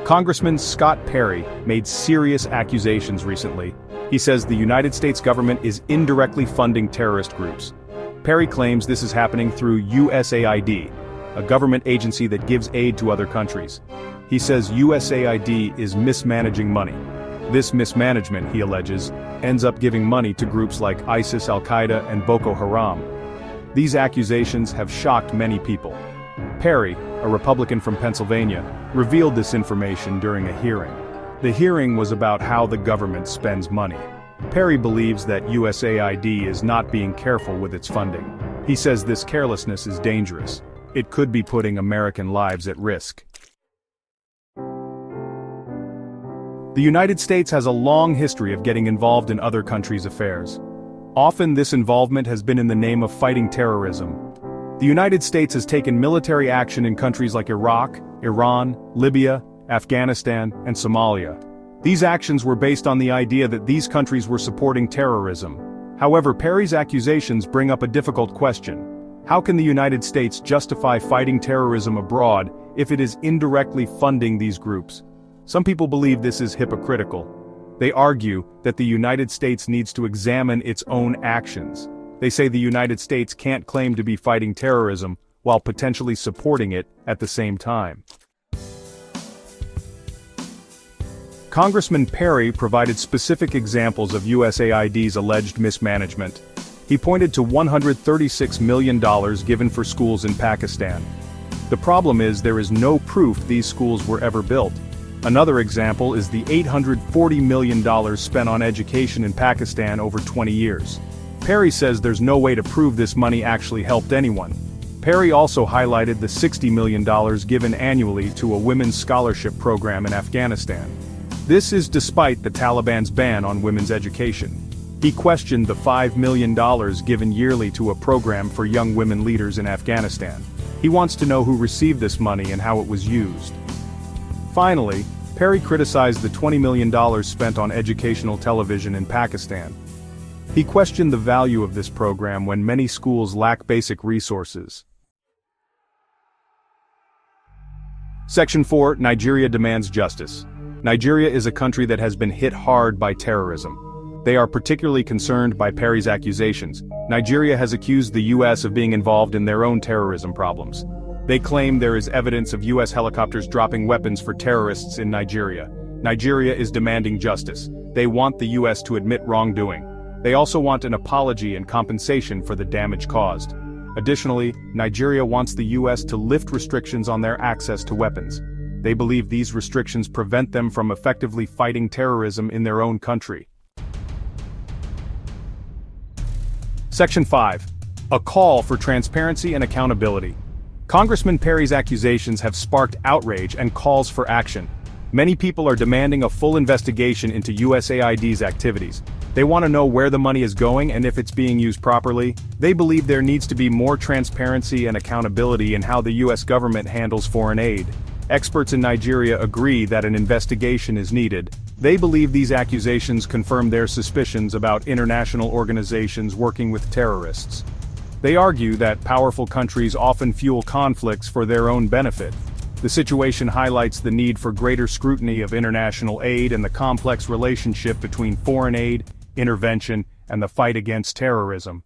Congressman Scott Perry made serious accusations recently. He says the United States government is indirectly funding terrorist groups. Perry claims this is happening through USAID, a government agency that gives aid to other countries. He says USAID is mismanaging money. This mismanagement, he alleges, ends up giving money to groups like ISIS, Al-Qaeda, and Boko Haram. These accusations have shocked many people. Perry, a Republican from Pennsylvania, revealed this information during a hearing. The hearing was about how the government spends money. Perry believes that USAID is not being careful with its funding. He says this carelessness is dangerous. It could be putting American lives at risk. The United States has a long history of getting involved in other countries' affairs. Often this involvement has been in the name of fighting terrorism. The United States has taken military action in countries like Iraq, Iran, Libya, Afghanistan, and Somalia. These actions were based on the idea that these countries were supporting terrorism. However, Perry's accusations bring up a difficult question. How can the United States justify fighting terrorism abroad if it is indirectly funding these groups? Some people believe this is hypocritical. They argue that the United States needs to examine its own actions. They say the United States can't claim to be fighting terrorism while potentially supporting it at the same time. Congressman Perry provided specific examples of USAID's alleged mismanagement. He pointed to $136 million given for schools in Pakistan. The problem is there is no proof these schools were ever built. Another example is the $840 million spent on education in Pakistan over 20 years. Perry says there's no way to prove this money actually helped anyone. Perry also highlighted the $60 million given annually to a women's scholarship program in Afghanistan. This is despite the Taliban's ban on women's education. He questioned the $5 million given yearly to a program for young women leaders in Afghanistan. He wants to know who received this money and how it was used. Finally, Perry criticized the $20 million spent on educational television in Pakistan. He questioned the value of this program when many schools lack basic resources. Section 4, Nigeria demands justice. Nigeria is a country that has been hit hard by terrorism. They are particularly concerned by Perry's accusations. Nigeria has accused the U.S. of being involved in their own terrorism problems. They claim there is evidence of U.S. helicopters dropping weapons for terrorists in Nigeria. Nigeria is demanding justice. They want the U.S. to admit wrongdoing. They also want an apology and compensation for the damage caused. Additionally, Nigeria wants the U.S. to lift restrictions on their access to weapons. They believe these restrictions prevent them from effectively fighting terrorism in their own country. Section 5. A call for transparency and accountability. Congressman Perry's accusations have sparked outrage and calls for action. Many people are demanding a full investigation into USAID's activities. They want to know where the money is going and if it's being used properly. They believe there needs to be more transparency and accountability in how the U.S. government handles foreign aid. Experts in Nigeria agree that an investigation is needed. They believe these accusations confirm their suspicions about international organizations working with terrorists. They argue that powerful countries often fuel conflicts for their own benefit. The situation highlights the need for greater scrutiny of international aid and the complex relationship between foreign aid, intervention, and the fight against terrorism.